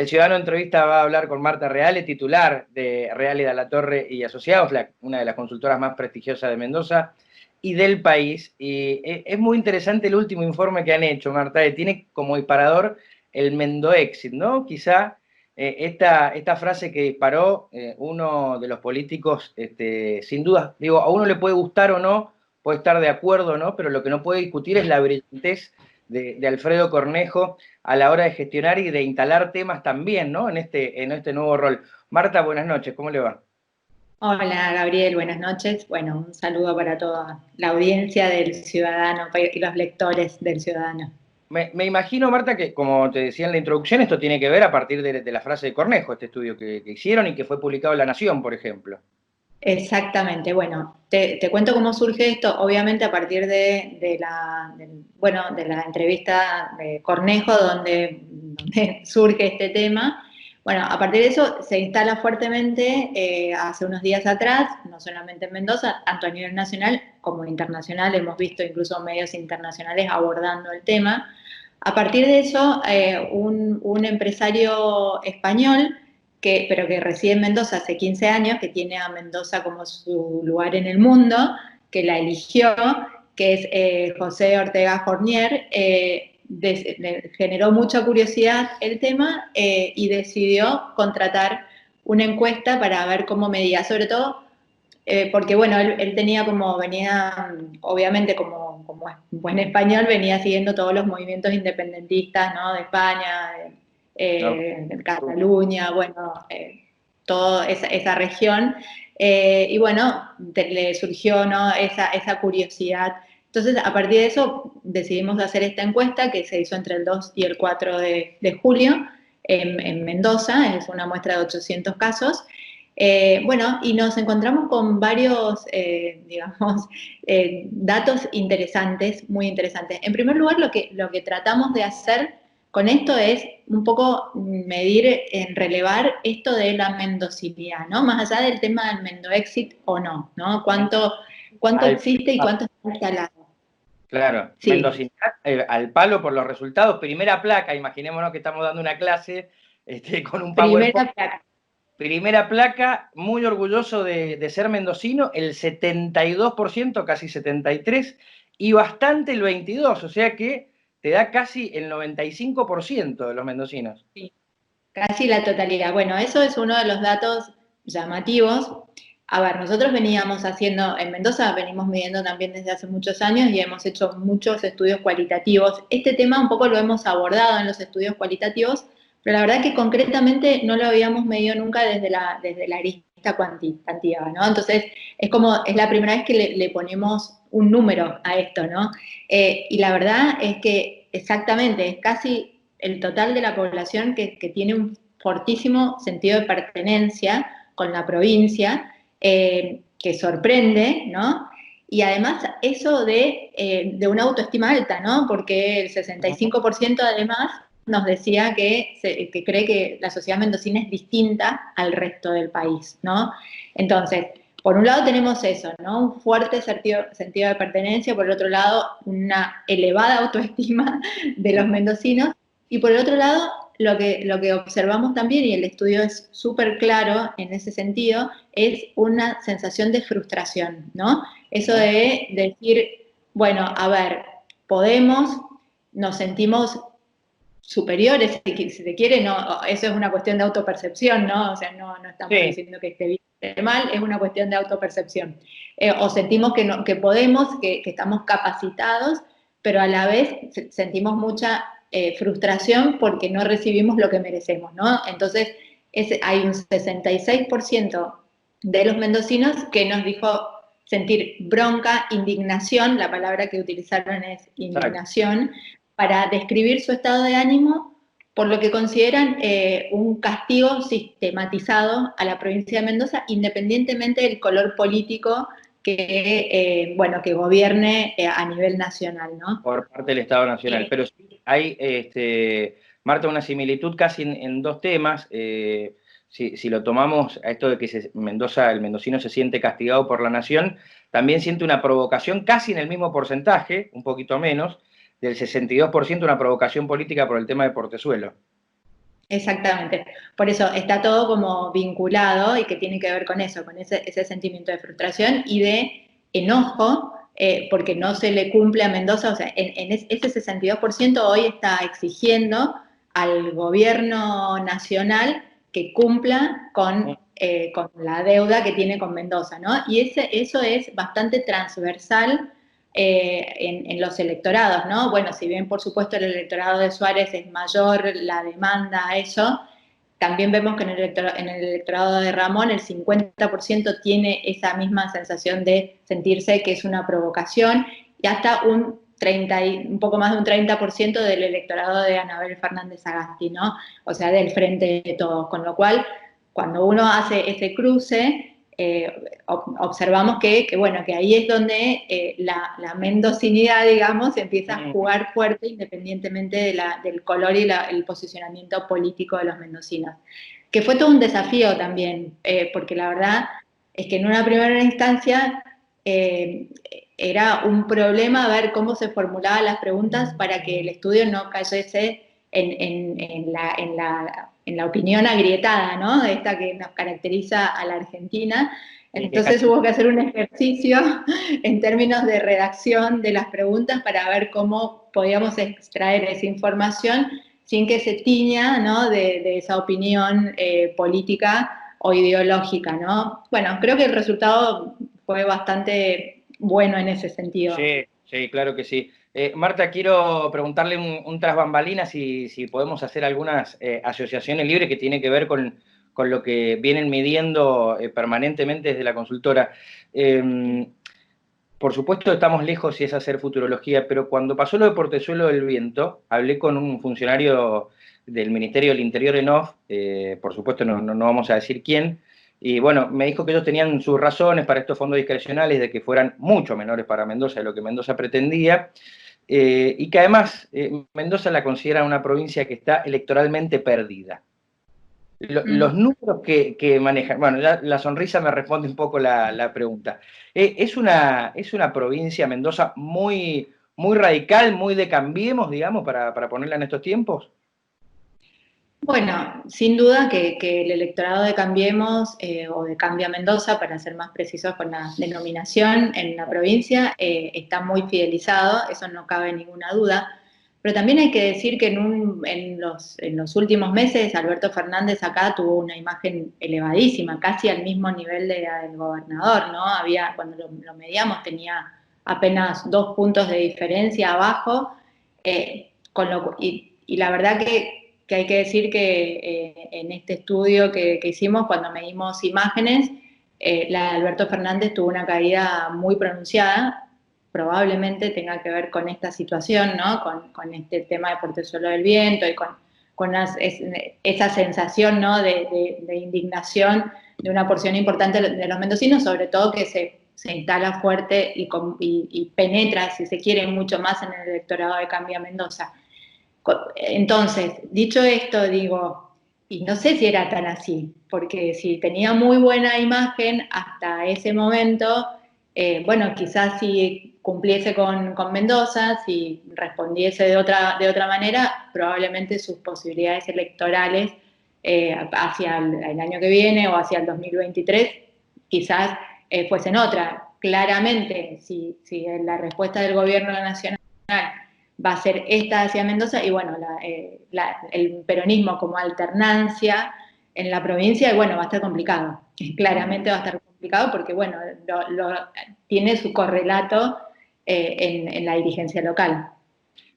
El Ciudadano Entrevista va a hablar con Marta Reale, titular de Reale de la Torre y Asociados, una de las consultoras más prestigiosas de Mendoza y del país. Y es muy interesante el último informe que han hecho, Marta, que tiene como disparador el Mendoexit, ¿no? Quizá esta frase que disparó uno de los políticos, sin duda, digo, a uno le puede gustar o no, puede estar de acuerdo o no, pero lo que no puede discutir es la brillantez de Alfredo Cornejo a la hora de gestionar y de instalar temas también, ¿no? En este nuevo rol. Marta, buenas noches, ¿cómo le va? Hola Gabriel, buenas noches. Bueno, un saludo para toda la audiencia del Ciudadano y los lectores del Ciudadano. Me imagino, Marta, que como te decía en la introducción, esto tiene que ver a partir de la frase de Cornejo, este estudio que hicieron y que fue publicado en La Nación, por ejemplo. Exactamente, bueno, te cuento cómo surge esto, obviamente a partir de la entrevista de Cornejo, donde surge este tema. Bueno, a partir de eso se instala fuertemente hace unos días atrás, no solamente en Mendoza, tanto a nivel nacional como internacional, hemos visto incluso medios internacionales abordando el tema. A partir de eso, un empresario español pero que reside en Mendoza hace 15 años, que tiene a Mendoza como su lugar en el mundo, que la eligió, que es José Ortega Fournier, generó mucha curiosidad el tema y decidió contratar una encuesta para ver cómo medía, sobre todo porque bueno, él tenía venía, obviamente como es buen español, venía siguiendo todos los movimientos independentistas, ¿no? De España, ¿No? de Cataluña, bueno, toda esa región. Y bueno, le surgió, ¿no? Esa curiosidad. Entonces, a partir de eso, decidimos hacer esta encuesta que se hizo entre el 2 y el 4 de julio en Mendoza, es una muestra de 800 casos. Bueno, y nos encontramos con varios, digamos, datos interesantes, muy interesantes. En primer lugar, lo que tratamos de hacer con esto es un poco medir, relevar esto de la mendocinidad, ¿no? Más allá del tema del mendoexit o no, ¿no? ¿Cuánto Al, existe y cuánto está instalado? claro, Sí, mendocinidad, al palo por los resultados, primera placa, imaginémonos que estamos dando una clase con un PowerPoint. primera placa. Primera placa, muy orgulloso de ser mendocino, el 72%, casi 73%, y bastante el 22%, o sea que te da casi el 95% de los mendocinos. Sí. Casi la totalidad. Bueno, eso es uno de los datos llamativos. A ver, nosotros veníamos haciendo, en Mendoza venimos midiendo también desde hace muchos años y hemos hecho muchos estudios cualitativos. Este tema un poco lo hemos abordado en los estudios cualitativos, pero la verdad que concretamente no lo habíamos medido nunca desde la arista cuantitativa, ¿no? Entonces, es la primera vez que le ponemos un número a esto, ¿no? Y la verdad es que exactamente, es casi el total de la población que tiene un fortísimo sentido de pertenencia con la provincia, que sorprende, ¿no? Y además eso de una autoestima alta, ¿no? Porque el 65% además nos decía que cree que la sociedad mendocina es distinta al resto del país, ¿no? Entonces, por un lado tenemos eso, ¿no? Un fuerte sentido de pertenencia, por el otro lado una elevada autoestima de los mendocinos y por el otro lado, lo que observamos también, y el estudio es súper claro en ese sentido, es una sensación de frustración, ¿no? Eso de decir, bueno, a ver, podemos, nos sentimos superiores, si se quiere, no, eso es una cuestión de autopercepción, ¿no? O sea, no estamos Sí, diciendo que esté bien o esté mal, es una cuestión de autopercepción. O sentimos que podemos, que estamos capacitados, pero a la vez sentimos mucha frustración porque no recibimos lo que merecemos, ¿no? Entonces, hay un 66% de los mendocinos que nos dijo sentir bronca, indignación, la palabra que utilizaron es exacto. indignación, para describir su estado de ánimo por lo que consideran un castigo sistematizado a la provincia de Mendoza, independientemente del color político bueno, que gobierne a nivel nacional, ¿no? Por parte del Estado Nacional. Eh, Pero sí hay, Marta, una similitud casi en dos temas. Si lo tomamos a esto de que Mendoza, el mendocino se siente castigado por la nación, también siente una provocación casi en el mismo porcentaje, un poquito menos, del 62%, una provocación política por el tema de Portezuelo. Exactamente. Por eso está todo como vinculado y que tiene que ver con eso, con ese sentimiento de frustración y de enojo, porque no se le cumple a Mendoza. O sea, ese 62% hoy está exigiendo al gobierno nacional que cumpla con la deuda que tiene con Mendoza, ¿no? Y eso es bastante transversal en los electorados, ¿no? Bueno, si bien por supuesto el electorado de Suárez es mayor la demanda a eso, también vemos que en el electorado de Ramón el 50% tiene esa misma sensación de sentirse que es una provocación y hasta un poco más de un 30% del electorado de Anabel Fernández Agasti, ¿no? O sea, del Frente de Todos. Con lo cual, cuando uno hace ese cruce, observamos bueno, que ahí es donde la mendocinidad, digamos, empieza a jugar fuerte independientemente del color y el posicionamiento político de los mendocinos. Que fue todo un desafío también, porque la verdad es que en una primera instancia era un problema ver cómo se formulaban las preguntas para que el estudio no cayese en la opinión agrietada, ¿no? Esta que nos caracteriza a la Argentina. Entonces hubo que hacer un ejercicio en términos de redacción de las preguntas para ver cómo podíamos extraer esa información sin que se tiña, ¿no?, de esa opinión política o ideológica, ¿no? Bueno, creo que el resultado fue bastante bueno en ese sentido. Sí, sí, claro que sí. Marta, quiero preguntarle un tras bambalinas si podemos hacer algunas asociaciones libres que tienen que ver con lo que vienen midiendo permanentemente desde la consultora. Por supuesto estamos lejos si es hacer futurología, pero cuando pasó lo de Portezuelo del Viento, hablé con un funcionario del Ministerio del Interior en off, por supuesto no vamos a decir quién, y bueno, me dijo que ellos tenían sus razones para estos fondos discrecionales de que fueran mucho menores para Mendoza de lo que Mendoza pretendía, y que además Mendoza la considera una provincia que está electoralmente perdida. Los números que manejan, bueno, la sonrisa me responde un poco la pregunta. Es una provincia, Mendoza, muy radical, muy de cambiemos, digamos, para ponerla en estos tiempos. Bueno, sin duda que el electorado de Cambiemos, o de Cambia Mendoza, para ser más precisos con la denominación en la provincia, está muy fidelizado, eso no cabe ninguna duda. Pero también hay que decir que en los últimos meses Alberto Fernández acá tuvo una imagen elevadísima, casi al mismo nivel de la del gobernador, ¿no? Cuando lo mediamos tenía apenas 2 puntos de diferencia abajo, y la verdad que hay que decir que en este estudio que hicimos, cuando medimos imágenes, la de Alberto Fernández tuvo una caída muy pronunciada, probablemente tenga que ver con esta situación, ¿no? Con este tema de Portezuelo del Viento y con esa sensación, ¿no?, de indignación de una porción importante de los mendocinos, sobre todo que se instala fuerte y penetra, si se quiere, mucho más en el electorado de Cambia Mendoza. Entonces, dicho esto, digo, y no sé si era tan así, porque si tenía muy buena imagen hasta ese momento, bueno, quizás si cumpliese con Mendoza, si respondiese de otra manera, probablemente sus posibilidades electorales hacia el año que viene o hacia el 2023 quizás fuesen otra. Claramente, si la respuesta del gobierno nacional va a ser esta hacia Mendoza, y bueno, el peronismo como alternancia en la provincia, y bueno, va a estar complicado. Claramente va a estar complicado porque, bueno, tiene su correlato en la dirigencia local.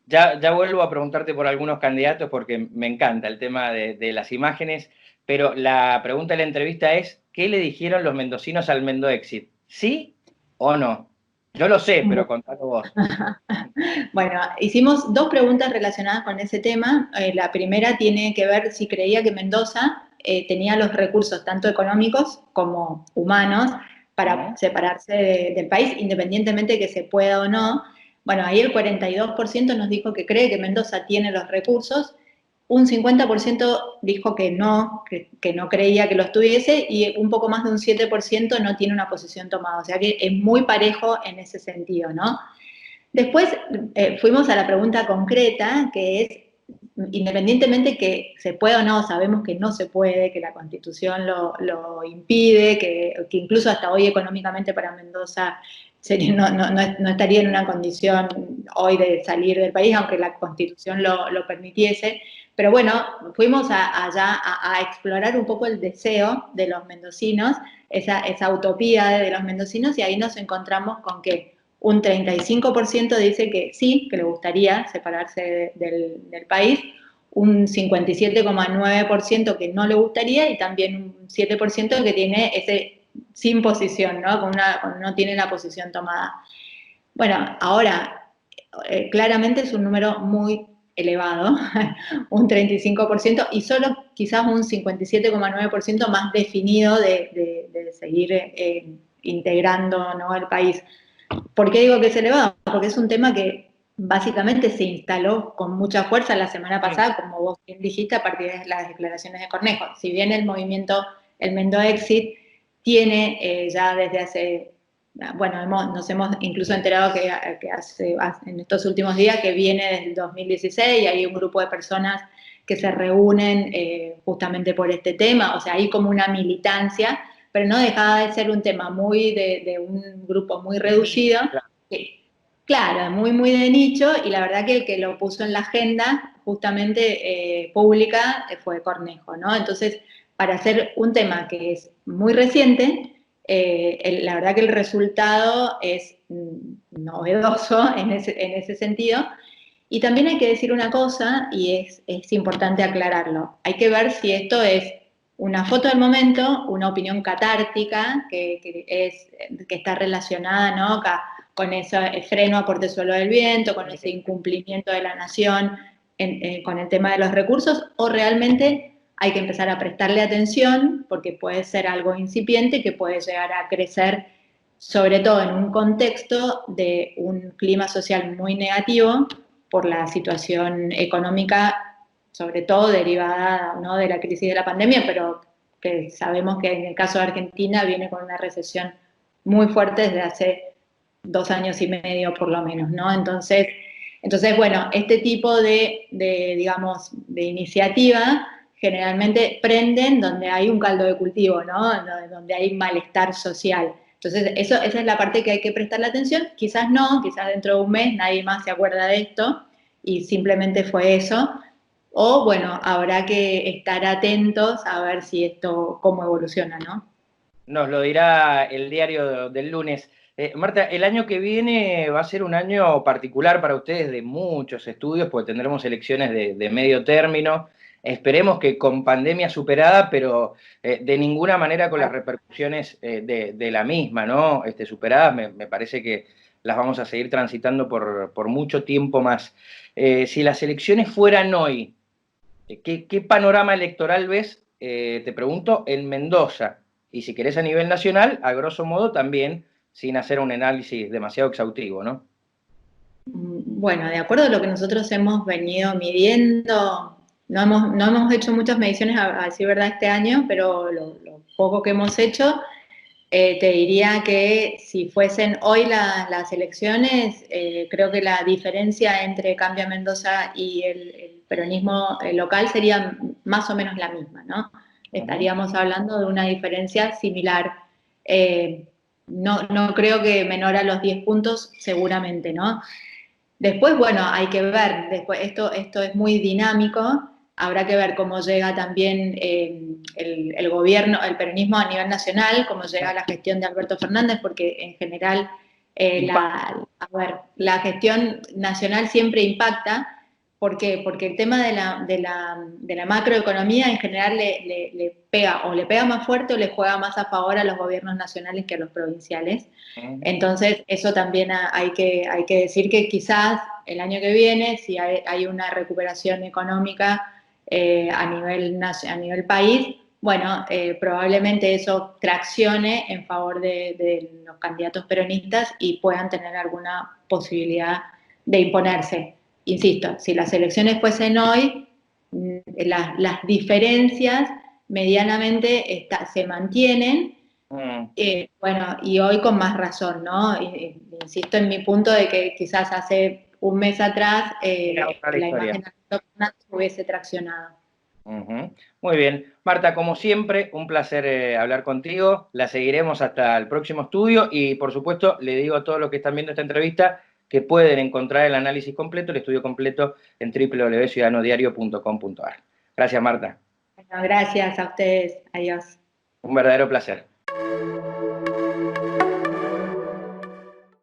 Ya vuelvo a preguntarte por algunos candidatos porque me encanta el tema de las imágenes, pero la pregunta de la entrevista es, ¿qué le dijeron los mendocinos al Mendoexit? ¿Sí o no? Yo lo sé, pero contalo vos. Bueno, hicimos 2 preguntas relacionadas con ese tema. La primera tiene que ver si creía que Mendoza tenía los recursos, tanto económicos como humanos, para separarse del país, independientemente de que se pueda o no. Bueno, ahí el 42% nos dijo que cree que Mendoza tiene los recursos, un 50% dijo que no creía que los tuviese, y un poco más de un 7% no tiene una posición tomada. O sea que es muy parejo en ese sentido, ¿no? Después fuimos a la pregunta concreta, que es independientemente que se pueda o no, sabemos que no se puede, que la Constitución lo impide, que incluso hasta hoy económicamente para Mendoza no estaría en una condición hoy de salir del país, aunque la Constitución lo permitiese. Pero bueno, fuimos allá a explorar un poco el deseo de los mendocinos, esa utopía de los mendocinos, y ahí nos encontramos con que un 35% dice que sí, que le gustaría separarse del país, un 57,9% que no le gustaría y también un 7% que tiene ese sin posición, ¿no? No tiene la posición tomada. Bueno, ahora, claramente es un número muy elevado, un 35%, y solo quizás un 57,9% más definido de seguir integrando, ¿no?, el país. ¿Por qué digo que es elevado? Porque es un tema que básicamente se instaló con mucha fuerza la semana pasada, como vos bien dijiste, a partir de las declaraciones de Cornejo. Si bien el movimiento, el Mendo Exit, tiene ya desde hace, bueno, nos hemos incluso enterado que en estos últimos días, que viene desde el 2016, y hay un grupo de personas que se reúnen justamente por este tema, o sea, hay como una militancia, pero no dejaba de ser un tema muy de un grupo muy reducido, claro, muy de nicho, y la verdad que el que lo puso en la agenda justamente pública fue Cornejo, ¿no? Entonces, para hacer un tema que es muy reciente, la verdad que el resultado es novedoso en ese sentido. Y también hay que decir una cosa, y es importante aclararlo. Hay que ver si esto es una foto del momento, una opinión catártica, que está relacionada, ¿no?, con ese freno a portezuelo del viento, con ese incumplimiento de la nación con el tema de los recursos, o realmente hay que empezar a prestarle atención, porque puede ser algo incipiente que puede llegar a crecer, sobre todo en un contexto de un clima social muy negativo por la situación económica, sobre todo derivada, ¿no?, de la crisis de la pandemia, pero que sabemos que en el caso de Argentina viene con una recesión muy fuerte desde hace 2 años y medio por lo menos, ¿no? Entonces bueno, este tipo digamos, de iniciativa generalmente prenden donde hay un caldo de cultivo, ¿no?, donde hay malestar social. Entonces, esa es la parte que hay que prestarle atención. Quizás no, quizás dentro de un mes nadie más se acuerda de esto y simplemente fue eso. O, bueno, habrá que estar atentos a ver si esto, cómo evoluciona, ¿no? Nos lo dirá el diario del lunes. Marta, el año que viene va a ser un año particular para ustedes de muchos estudios, porque tendremos elecciones de medio término. Esperemos que con pandemia superada, pero de ninguna manera con las repercusiones de la misma, ¿no? Superadas, me parece que las vamos a seguir transitando por mucho tiempo más. Si las elecciones fueran hoy, ¿qué panorama electoral ves, te pregunto, en Mendoza? Y si querés a nivel nacional, a grosso modo también, sin hacer un análisis demasiado exhaustivo, ¿no? Bueno, de acuerdo a lo que nosotros hemos venido midiendo, no hemos hecho muchas mediciones, a decir verdad, este año, pero lo poco que hemos hecho, te diría que si fuesen hoy las elecciones, creo que la diferencia entre Cambia Mendoza y el peronismo local sería más o menos la misma, ¿no? Estaríamos hablando de una diferencia similar. No creo que menor a los 10 puntos, seguramente, ¿no? Después, bueno, hay que ver, después, esto es muy dinámico, habrá que ver cómo llega también el gobierno, el peronismo a nivel nacional, cómo llega la gestión de Alberto Fernández, porque en general la gestión nacional siempre impacta. ¿Por qué? Porque el tema de la macroeconomía en general le pega, o le pega más fuerte o le juega más a favor a los gobiernos nacionales que a los provinciales. Entonces, eso también hay que decir que quizás el año que viene, si hay una recuperación económica a nivel país, bueno, probablemente eso traccione en favor de los candidatos peronistas y puedan tener alguna posibilidad de imponerse. Insisto, si las elecciones fuesen hoy, las diferencias medianamente se mantienen. Bueno, y hoy con más razón, ¿no? Insisto en mi punto de que quizás hace un mes atrás la imagen antes hubiese traccionado. Muy bien. Marta, como siempre, un placer hablar contigo. La seguiremos hasta el próximo estudio y, por supuesto, le digo a todos los que están viendo esta entrevista que pueden encontrar el análisis completo, el estudio completo en www.ciudadanodiario.com.ar. Gracias, Marta. Bueno, gracias a ustedes. Adiós. Un verdadero placer.